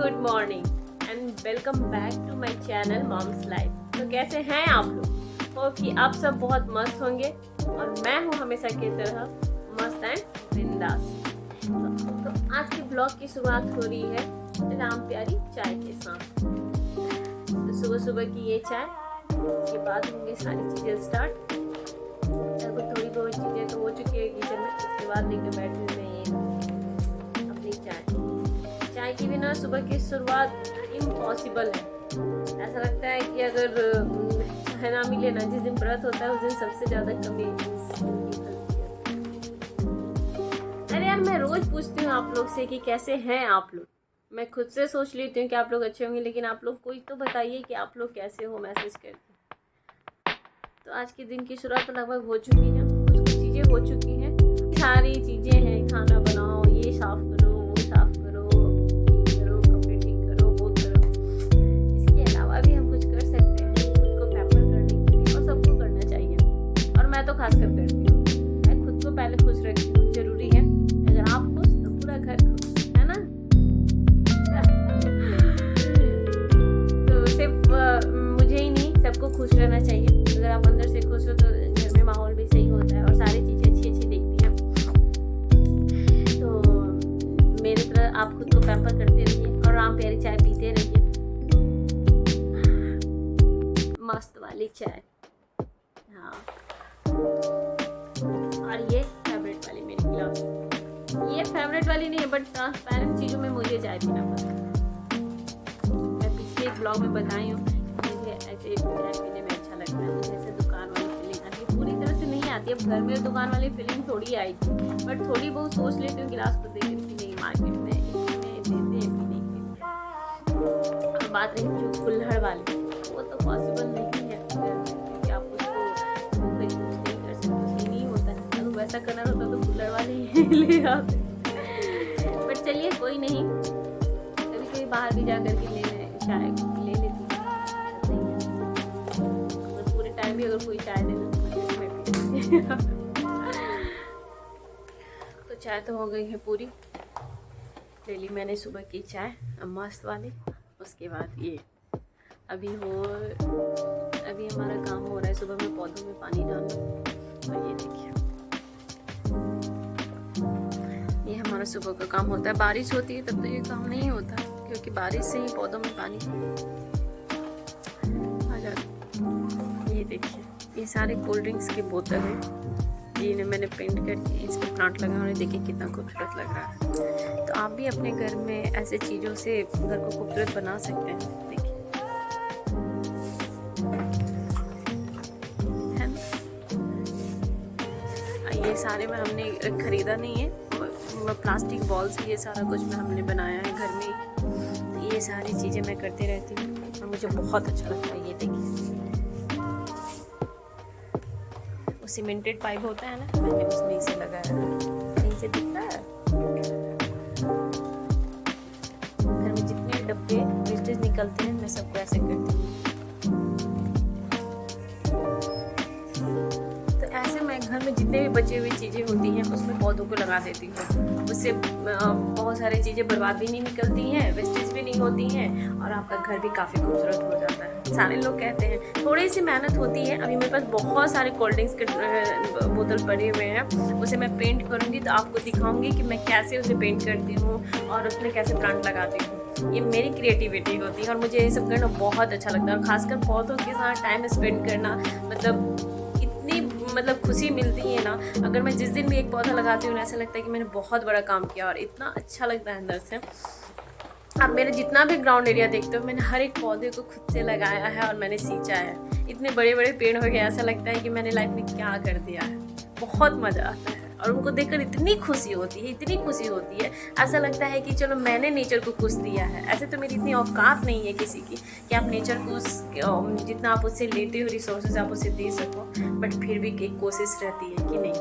Good morning and welcome back to my channel mom's life. तो कैसे हैं आप लोग? होप कि आप सब बहुत मस्त होंगे और मैं हूँ हमेशा की तरह मस्त एंड बिंदास। तो आज के ब्लॉग की शुरुआत हो रही है राम प्यारी चाय के साथ। तो सुबह सुबह की ये चाय के बाद होंगे सारी चीज़ें स्टार्ट। थोड़ी बहुत चीज़ें तो हो चुकी है किचन में, उसके बाद लेके बैठे हुए ये अपनी चाय के बिना सुबह की शुरुआत इम्पॉसिबल है। ऐसा लगता है कि अगर चाय ना मिले ना, जिस दिन व्रत होता है उस दिन सबसे ज़्यादा कमी निकलती है। अरे यार, मैं रोज़ पूछती हूँ आप लोग से कि कैसे हैं आप लोग। मैं खुद से सोच लेती हूँ कि आप लोग अच्छे होंगे, लेकिन आप लोग कोई तो बताइए कि आप लोग कैसे हो, मैसेज करके। तो आज के दिन की शुरुआत तो लगभग हो चुकी है, कुछ चीज़ें हो चुकी हैं, सारी चीज़ें हैं। खाना बनाओ, ये साफ करो, वो साफ करो, ठीक करो, कपड़े ठीक करो, वो करो। इसके अलावा भी हम कुछ कर सकते हैं खुद को पैम्पर करने के लिए, और सबको करना चाहिए। और मैं तो खासकर करती हूँ, मैं खुद को पहले खुश रखती हूँ, जरूरी है। अगर आप खुश तो पूरा घर खुश, है ना? तो सिर्फ मुझे ही नहीं, सबको खुश रहना चाहिए। अगर आप अंदर से खुश हो तो घर में माहौल भी सही होता है और सारी चीज़ें अच्छी अच्छी दिखती हैं। तो मेरी तरह आप खुद को पैम्पर करते रहिए और राम प्यारी चाय पीते रहिए, मस्त वाली चाय। हाँ, और ये फेवरेट वाली मेरी गिलास। ये फेवरेट वाली नहीं है, बट ट्रांसपेरेंट चीज़ों में मुझे चाय पीना पसंद है। मैं पिछले एक ब्लॉग में बताई हूँ, मुझे ऐसे चाय पीने में अच्छा लगता है। मुझे ऐसे दुकान वाली फीलिंग आती है, पूरी तरह से नहीं आती। अब घर में दुकान वाली फीलिंग थोड़ी आएगी, बट थोड़ी बहुत सोच लेती हूँ गिलास को देख कर कि नहीं, मार्केट में देते हैं पीने के लिए। और बात रही जो कुल्हड़ वाली, वो तो पॉसिबल नहीं है क्योंकि आप उसको यूज नहीं कर सकते, उससे नहीं होता है। अगर वैसा करना होता तो कुल्हड़ वाले ही ले आते। बट चलिए, कोई नहीं, कभी कभी बाहर भी जा करके चाय ले लेती हूँ। पूरे टाइम भी अगर कोई चाय दे दे तो चाय तो हो गई है पूरी। डेली मैंने सुबह की चाय मस्त वाली, उसके बाद ये अभी हमारा काम हो रहा है सुबह में पौधों में पानी डालना। और ये देखिए, ये हमारा सुबह का काम होता है। बारिश होती है तब तो ये काम नहीं होता, क्योंकि बारिश से ही पौधों में पानी आ जाता। ये देखिए, ये सारे कोल्ड ड्रिंक्स की बोतल है, ये मैंने पेंट करके इस पर प्लांट लगा और देखिए कितना खूबसूरत लग रहा है। तो आप भी अपने घर में ऐसे चीज़ों से घर को खूबसूरत बना सकते हैं। देखिए, है ना? ये सारे में हमने खरीदा नहीं है, प्लास्टिक बॉल से ये सारा कुछ में हमने बनाया है घर में। तो ये सारी चीज़ें मैं करती रहती हूँ और मुझे बहुत अच्छा लगता है। ये देखिए, वो सीमेंटेड पाइप होता है ना, मैंने उसमें इसे लगाया है। कहीं से दिख रहा है? घर में जितने डब्बे वेस्टेज निकलते हैं मैं सबको ऐसे करती हूँ। मैं घर में जितने भी बची हुई चीज़ें होती हैं उसमें पौधों को लगा देती हूँ। उससे बहुत सारी चीज़ें बर्बाद भी नहीं निकलती हैं, वेस्टेज भी नहीं होती हैं, और आपका घर भी काफ़ी खूबसूरत हो जाता है। सारे लोग कहते हैं, थोड़ी सी मेहनत होती है। अभी मेरे पास बहुत सारे कोल्ड ड्रिंक्स के बोतल पड़े हुए हैं, उसे मैं पेंट करूँगी तो आपको दिखाऊँगी कि मैं कैसे उसे पेंट करती हूँ और उसमें कैसे प्लांट लगाती हूँ। ये मेरी क्रिएटिविटी होती है और मुझे ये सब करना बहुत अच्छा लगता है। और खासकर पौधों के साथ टाइम स्पेंड करना, मतलब खुशी मिलती है ना। अगर मैं जिस दिन भी एक पौधा लगाती हूँ ना, ऐसा लगता है कि मैंने बहुत बड़ा काम किया और इतना अच्छा लगता है अंदर से। आप मेरे जितना भी ग्राउंड एरिया देखते हो, मैंने हर एक पौधे को खुद से लगाया है और मैंने सींचा है। इतने बड़े बड़े पेड़ हो गए, ऐसा लगता है कि मैंने लाइफ में क्या कर दिया है। बहुत मज़ा आता है और उनको देखकर इतनी खुशी होती है, इतनी खुशी होती है। ऐसा लगता है कि चलो मैंने नेचर को खुश दिया है। ऐसे तो मेरी इतनी औकात नहीं है किसी की कि आप नेचर को जितना आप उससे लेते हो रिसोर्सेज आप उसे दे सको, बट फिर भी एक कोशिश रहती है कि नहीं,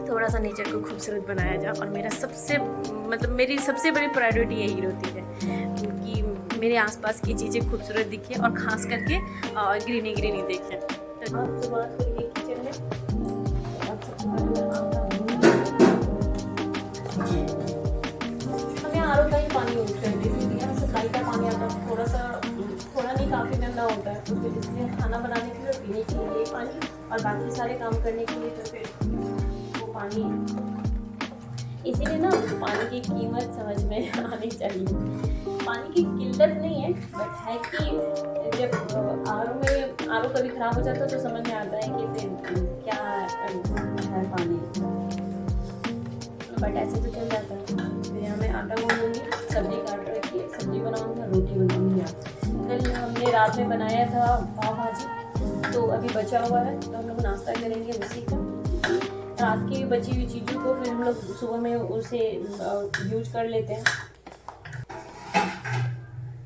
थोड़ा सा नेचर को खूबसूरत बनाया जाए। और मेरी सबसे बड़ी प्रायोरिटी यही होती है कि मेरे आसपास की चीज़ें खूबसूरत दिखे और ख़ास करके ग्रीनी दिखे। तो आपसे बात हो रही है किचन में, हमें आरओ का ही पानी यूज करते हैं। फिर इसलिए खाना बनाने के लिए और पीने के लिए ये पानी, और बाकी सारे काम करने के लिए तो फिर वो पानी है। इसीलिए ना पानी की कीमत समझ में आनी चाहिए। पानी की किल्लत नहीं है, बट है कि जब आर ओ कभी ख़राब हो जाता है तो समझ में आता है कि फिर क्या है पानी, बट ऐसे तो चल जाता है। फिर यहाँ मैं आटा गूँधूँगी, सब्जी काट रखी है, सब्जी बनाऊँगी और रोटी बनाऊँगी। कल हमने रात में बनाया था पाव भाजी, तो अभी बचा हुआ है, तो हम लोग नाश्ता करेंगे उसी का। रात की बची हुई चीज़ों को फिर हम लोग सुबह में उसे यूज कर लेते हैं।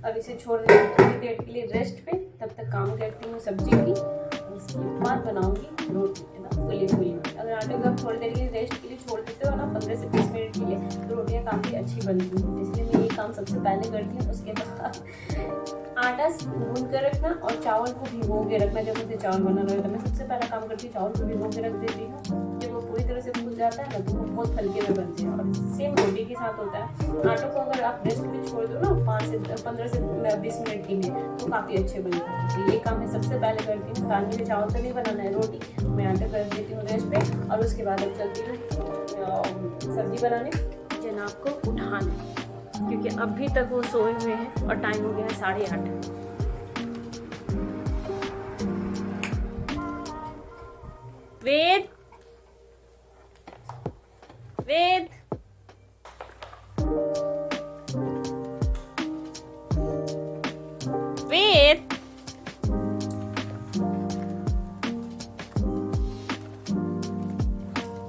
अब इसे छोड़ देते हैं थोड़ी देर के लिए रेस्ट पे, तब तक काम करती हूँ सब्जी की, उसके बाद बनाऊंगी रोटी, है ना, फुली। अगर आटे को आप थोड़ी देर के लिए रेस्ट के लिए छोड़ देते हो ना 15 से 20 मिनट के लिए, तो रोटियाँ काफ़ी अच्छी बनती हैं। इसलिए मैं ये काम सबसे पहले करती हूँ। उसके बाद आटा भून कर रखना और चावल को भिगो के रखना। जब मुझे चावल बनाना रहता है, मैं सबसे पहला काम करती हूँ चावल को भिगो के रख देती हूँ। जब वो पूरी तरह से फूल जाता है ना, तो वो बहुत हल्के में बनते हैं। और सेम रोटी के साथ होता है। आटो को अगर आप रेस्ट में छोड़ दो ना 15 से 20 मिनट के लिए, तो काफ़ी अच्छे बनते हैं। तो ये काम मैं सबसे पहले करती हूँ। साथ में चावल तो नहीं बनाना है, रोटी मैं आटा कर देती हूँ रेस्ट पे, और उसके बाद अब चलती हूँ सब्जी बनाने, जनाब को उठाने, क्योंकि अभी तक वो सोए हुए हैं और टाइम हो गया है 8:30। वेद वेद वेद,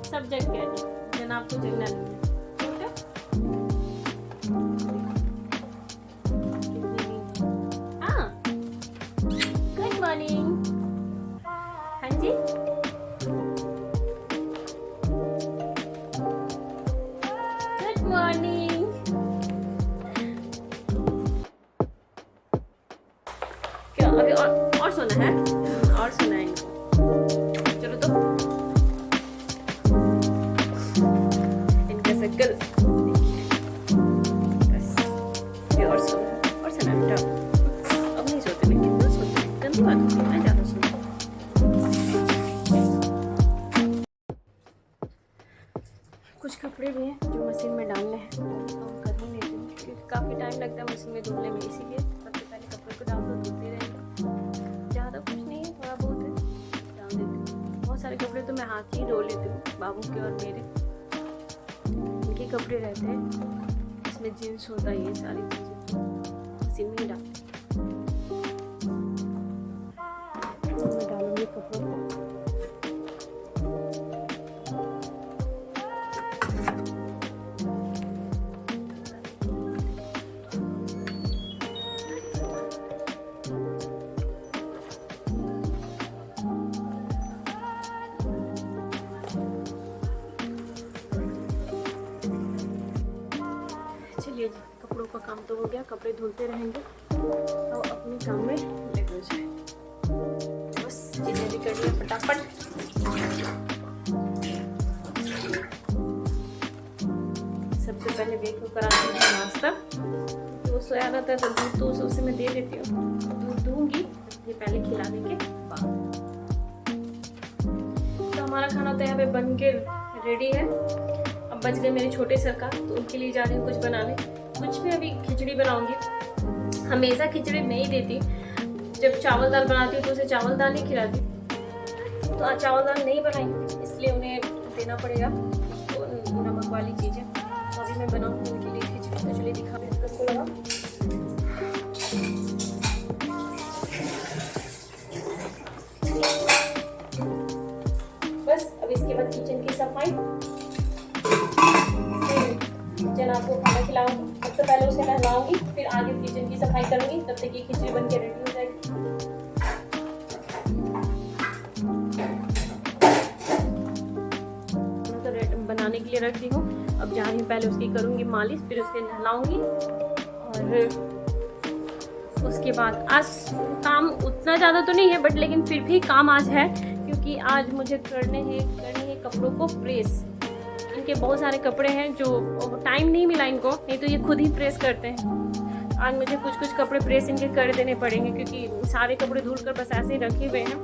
सब जग गए, जनाब को जगना नहीं है। हाँ, गुड मॉर्निंग। हाँ जी, गुड मॉर्निंग। क्या अभी और सोना है? और सोना है इनको। चलो तो इनका शक्ल देखिए, बस ये और सोना बेटा। अब नहीं सोते, मैं कितना सोते हैं, गंदी बात होती है, मैं ज़्यादा सोती हूँ। कुछ कपड़े भी हैं जो मशीन में डालने हैं, तो कर ही लेती हूँ, क्योंकि काफ़ी टाइम लगता है मशीन में धुलने में। इसीलिए सबसे पहले कपड़े को डाल दो, धुलते रहेंगे। ज़्यादा कुछ नहीं है, थोड़ा बहुत है, डाल देती हूँ। बहुत सारे कपड़े तो मैं हाथ ही धो लेती हूँ, बाबू के और मेरे। इनके कपड़े रहते हैं, इसमें जीन्स होता है, ये सारी चीज़ें मशीन में ही डालते हैं। मैं डालूंगी कपड़ों को। चलिए जी, कपड़ों का काम तो हो गया, कपड़े धुलते रहेंगे और अपने काम में लग जाए। बस चीज़ें भी कर लिया फटाफट। सबसे पहले बेक को कराती हूँ नाश्ता, तो वो सोया रहता है तो दूध तो उसे मैं दे देती हूँ। दूध दूँगी ये पहले खिलाने के बाद। तो हमारा खाना तो यहाँ पे बन के रेडी है। अब बच गए मेरे छोटे सरकार, तो उनके लिए जा रही हूँ कुछ बनाने। कुछ भी अभी खिचड़ी बनाऊंगी। हमेशा खिचड़ी नहीं देती, जब चावल दाल बनाती हूँ तो उसे चावल दाल ही खिलाती। तो आज चावल दाल नहीं बनाई, इसलिए उन्हें देना पड़ेगा उसको नमक वाली चीज़ें। तो अभी मैं बनाऊँगी उनके लिए खिचड़ी। तो चलिए दिखा रहे उसको लगा। बस अब इसके बाद किचन की सफाई, जनाब को खाना खिलाऊंगी। सबसे पहले उसे नहलाऊंगी, फिर आगे किचन की सफाई करूंगी। तब तक ये खिचड़ी बन के रेडी हो जाएगी। तो बनाने के लिए रख दी हूँ। अब जा रही हूँ, पहले उसकी करूंगी मालिश, फिर उसके नहलाऊंगी। और उसके बाद आज काम उतना ज़्यादा तो नहीं है, बट लेकिन फिर भी काम आज है, क्योंकि आज मुझे करने हैं कपड़ों को प्रेस। इनके बहुत सारे कपड़े हैं जो टाइम नहीं मिला इनको, नहीं तो ये खुद ही प्रेस करते हैं। आज मुझे कुछ कुछ कपड़े प्रेस इनके कर देने पड़ेंगे, क्योंकि सारे कपड़े धुल कर बस ऐसे ही रखे हुए हैं।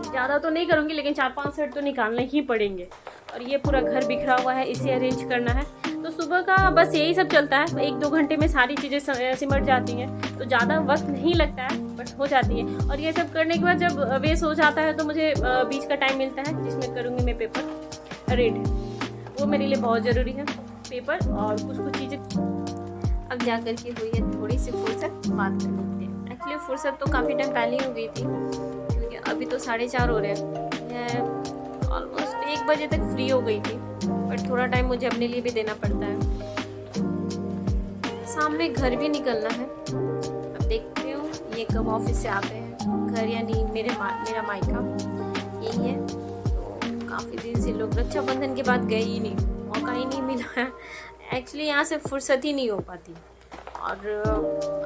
ज़्यादा तो नहीं करूँगी, लेकिन 4-5 सेट तो निकालने ही पड़ेंगे। और ये पूरा घर बिखरा हुआ है, इसे अरेंज करना है। तो सुबह का बस यही सब चलता है। 1-2 घंटे में सारी चीज़ें सिमट जाती हैं, तो ज़्यादा वक्त नहीं लगता है, बट हो जाती है। और ये सब करने के बाद जब वेस्ट हो जाता है, तो मुझे बीच का टाइम मिलता है जिसमें करूँगी मैं पेपर रेड। वो मेरे लिए बहुत ज़रूरी है, पेपर और कुछ चीज़ें। अब जा कर के हुई है थोड़ी सी फुर्सत बात करने के लिए। एक्चुअली फुर्सत तो काफ़ी टाइम पहले ही हो गई थी, क्योंकि अभी तो 4:30 हो रहे हैं। मैं ऑलमोस्ट 1 बजे तक फ्री हो गई थी, बट थोड़ा टाइम मुझे अपने लिए भी देना पड़ता है। सामने घर भी निकलना है। अब देखते हो ये कब ऑफिस से आते हैं। घर यानी मेरा मायका यही है। तो काफ़ी दिन से लोग रक्षाबंधन के बाद गए ही नहीं, मौका ही नहीं मिला है। एक्चुअली यहाँ से फुर्सत ही नहीं हो पाती, और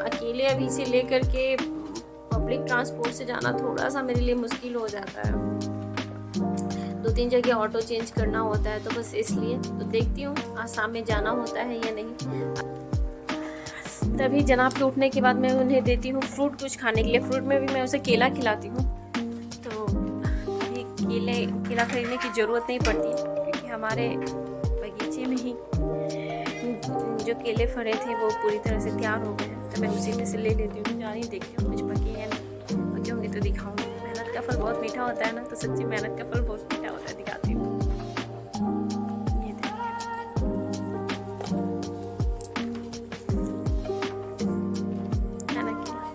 अकेले अभी से लेकर के पब्लिक ट्रांसपोर्ट से जाना थोड़ा सा मेरे लिए मुश्किल हो जाता है। 2-3 जगह ऑटो चेंज करना होता है, तो बस इसलिए। तो देखती हूँ आज शाम में जाना होता है या नहीं। तभी जनाब के उठने के बाद मैं उन्हें देती हूँ फ्रूट कुछ खाने के लिए। फ्रूट में भी मैं उसे केला खिलाती हूँ। तो केला खरीदने की ज़रूरत नहीं पड़ती है, क्योंकि हमारे बगीचे में ही जो केले फरे थे वो पूरी तरह से तैयार हो गए हैं। तो मैं उसी में से ले लेती हूँ। जानी देखती हूँ कुछ पके हैं नहीं, पके होंगे तो दिखाऊंगी। मेहनत का फल बहुत मीठा होता है ना, तो सच्ची मेहनत का फल बहुत मीठा होता है। दिखाती हूँ, ये है ना केला।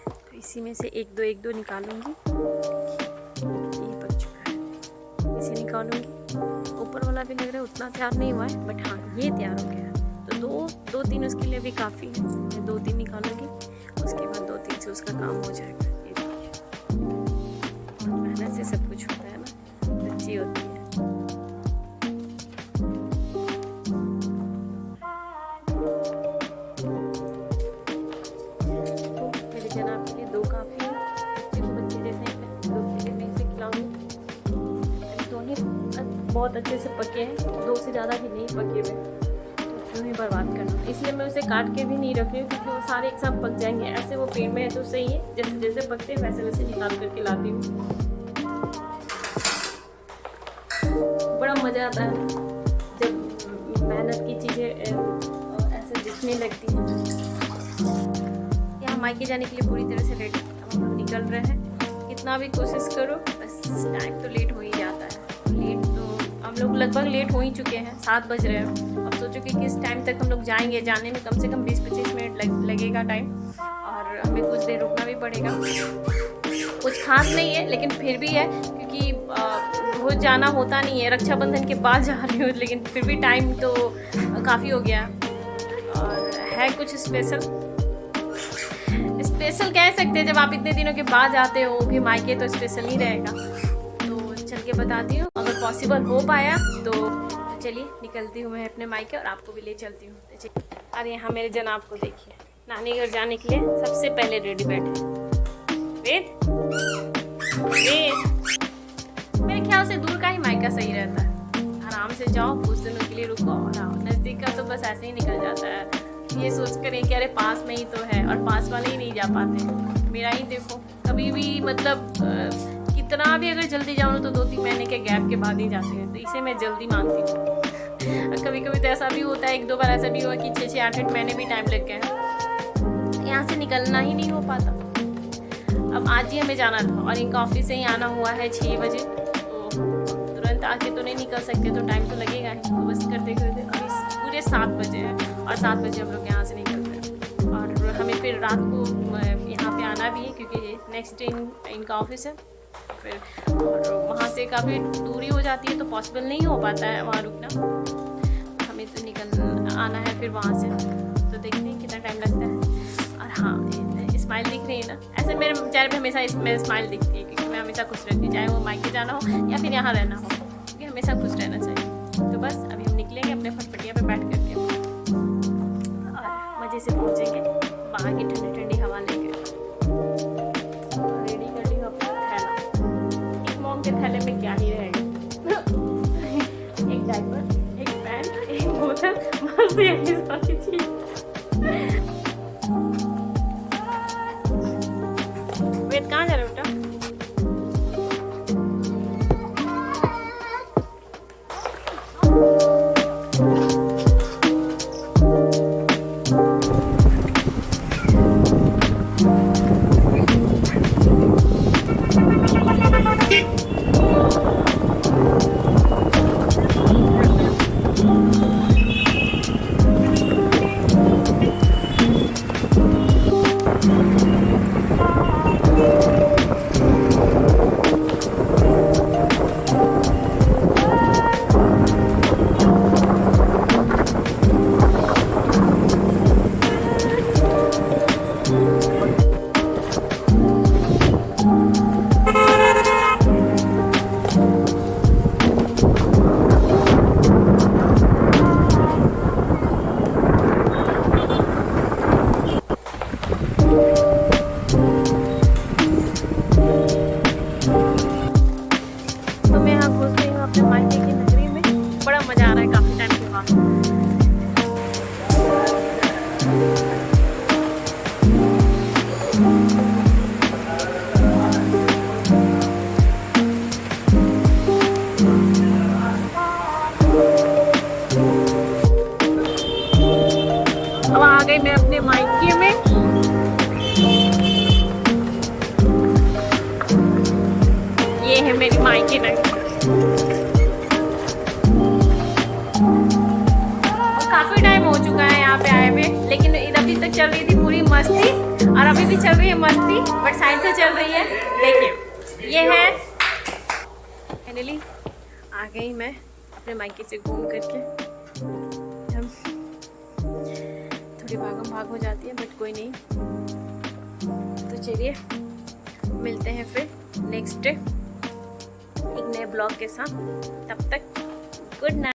तो इसी में से एक दो निकालूंगी। ये पक चुका है, इसे निकालूंगी। ऊपर वाला भी लग रहा है उतना तैयार नहीं हुआ है, बट हाँ ये तैयार हो गया है। तो 2-3 उसके लिए भी काफ़ी है। मैं 2-3 निकालूंगी, उसके बाद 2-3 से उसका काम हो जाएगा। ये देखिए, और मेहनत से सब कुछ होता है ना, अच्छी होती है। तो मेरे जनाब के लिए 2 काफ़ी है। बच्चे जैसे 2 चीज़ें मैं इसे खिलाऊंगी। बहुत अच्छे से पके हैं, 2 से ज़्यादा भी नहीं पके हुए, तो क्यों ही बर्बाद करना। इसलिए मैं उसे काट के भी नहीं रखी हूँ, क्योंकि वो सारे एक साथ पक जाएंगे। ऐसे वो पेड़ में है तो सही है, जैसे जैसे पकते हैं वैसे वैसे निकाल करके लाती हूँ। बड़ा मज़ा आता है जब मेहनत की चीज़ें ऐसे दिखने लगती हैं। यहाँ मायके जाने के लिए पूरी तरह से रेडी। अब हम लोग निकल रहे हैं। कितना भी कोशिश करो, बस टाइम तो लेट हो ही जाता है। लेट तो हम लोग लगभग लेट हो ही चुके हैं, 7 बज रहे हैं। अब सोचो कि किस टाइम तक हम लोग जाएंगे। जाने में कम से कम 20-25 मिनट लगेगा टाइम, और हमें कुछ देर रुकना भी पड़ेगा। कुछ खास नहीं है, लेकिन फिर भी है, क्योंकि रोज जाना होता नहीं है। रक्षाबंधन के बाद जा रही हूँ, लेकिन फिर भी टाइम तो काफ़ी हो गया। और है कुछ स्पेशल कह सकते हैं। जब आप इतने दिनों के बाद जाते हो भी मायके, तो स्पेशल ही रहेगा। तो चल के बताती हूँ, अगर पॉसिबल हो पाया तो चलिए निकलती हूँ मैं अपने मायके, और आपको भी ले चलती हूँ। तो और यहाँ मेरे जनाब को देखिए, नानी घर जाने के लिए सबसे पहले रेडी बैठे। वेद मेरे ख्याल से दूर का ही मायका सही रहता है। आराम से जाओ, कुछ दिनों के लिए रुको और आओ। नज़दीक का तो बस ऐसे ही निकल जाता है, ये सोच कर कि अरे पास में ही तो है, और पास वाले ही नहीं जा पाते। मेरा ही देखो, कभी भी मतलब कितना भी अगर जल्दी जाऊँ तो 2-3 महीने के गैप के बाद ही जाते हैं। तो इसे मैं जल्दी मानती हूँ। कभी कभी तो ऐसा भी होता है, 1-2 बार ऐसा भी हुआ कि 6-6, 8-8 महीने भी टाइम लग गए हैं। यहाँ से निकलना ही नहीं हो पाता। अब आज ही हमें जाना था, और इनका ऑफिस से ही आना हुआ है 6 बजे। तो तुरंत आके तो नहीं निकल सकते, तो टाइम तो लगेगा ही। तो बस करते करते अभी पूरे 7 बजे हैं, और 7 बजे हम लोग यहाँ से निकलते हैं। और हमें फिर रात को यहाँ पे आना भी है, क्योंकि नेक्स्ट डे इनका ऑफिस है। फिर और वहाँ से काफ़ी दूरी हो जाती है, तो पॉसिबल नहीं हो पाता है वहाँ रुकना। हमें तो निकल आना है फिर वहाँ से। तो देखते हैं कितना टाइम लगता है। और हाँ, स्माइल दिख रही है ना, ऐसे मेरे चेहरे पे हमेशा इसमें स्माइल दिखती है, क्योंकि मैं हमेशा खुश रहती हूँ, चाहे वो मायके जाना हो या फिर यहाँ रहना हो, क्योंकि हमेशा खुश रहना चाहिए। तो बस अभी हम निकलेंगे अपने फटफटिया पे बैठ करके, और मज़े से पहुँचेंगे बाहर की ठंडी ठंडी हवा लेके। रेडी कर ली अपना थैला। एक मॉम के थैले में क्या ही रहेगा, एक डायपर, एक पैंट, एक बोतल, बस यही सारी चीज़। तो मैं यहाँ घुस गई हूँ अपने मायके की नगरी में। बड़ा मज़ा आ रहा है काफ़ी टाइम के बाद। अब आ गई मैं अपने मायके में। ये है मेरी मायके नगरी। काफी टाइम हो चुका है यहाँ पे आए हुए, लेकिन अभी तक चल रही थी पूरी मस्ती, और अभी भी चल रही है मस्ती, बट साइड से चल रही है। देखिए ये है फाइनली आ गई मैं अपने मायके से घूम करके। हम थोड़ी भागम भाग हो जाती है, बट कोई नहीं। तो चलिए मिलते हैं फिर नेक्स्ट डे एक नए ब्लॉग के साथ। तब तक गुड नाइट।